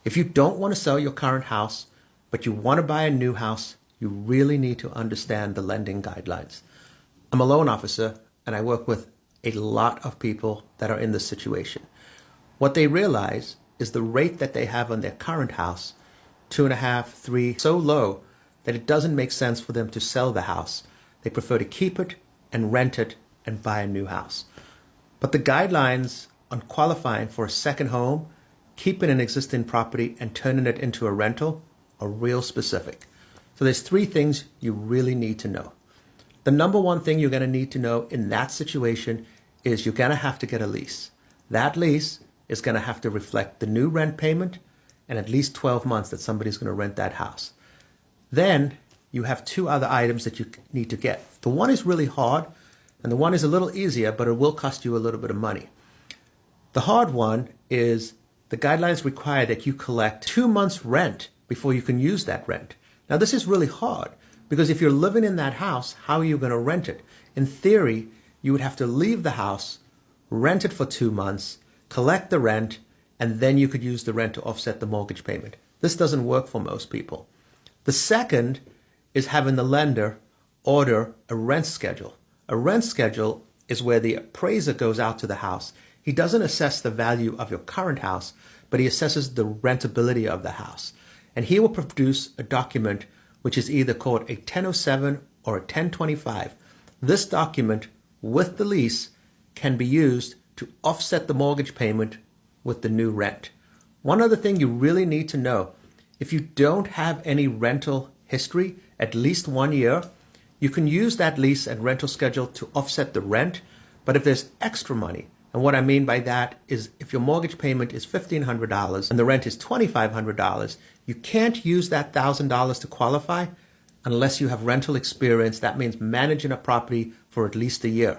If you don't want to sell your current house, but you want to buy a new house, you really need to understand the lending guidelines. I'm a loan officer and I work with a lot of people that are in this situation. What they realize is the rate that they have on their current house, 2.5, 3, so low that it doesn't make sense for them to sell the house. They prefer to keep it and rent it and buy a new house. But the guidelines on qualifying for a second home, keeping an existing property and turning it into a rental are real specific. So there's 3 things you really need to know. The number one thing you're going to need to know in that situation is you're going to have to get a lease. That lease is going to have to reflect the new rent payment and at least 12 months that somebody's going to rent that house. Then you have 2 other items that you need to get. The one is really hard and the one is a little easier, but it will cost you a little bit of money. The hard one is the guidelines require that you collect 2 months rent before you can use that rent. Now this is really hard because if you're living in that house, how are you going to rent it? In theory, you would have to leave the house, rent it for 2 months, collect the rent, and then you could use the rent to offset the mortgage payment. This doesn't work for most people. The second is having the lender order a rent schedule. A rent schedule is where the appraiser goes out to the house. He doesn't assess the value of your current house, but he assesses the rentability of the house. And he will produce a document which is either called a 1007 or a 1025. This document with the lease can be used to offset the mortgage payment with the new rent. One other thing you really need to know, if you don't have any rental history, at least 1 year, you can use that lease and rental schedule to offset the rent. But if there's extra money, and what I mean by that is if your mortgage payment is $1,500 and the rent is $2,500, you can't use that $1,000 to qualify unless you have rental experience. That means managing a property for at least a year.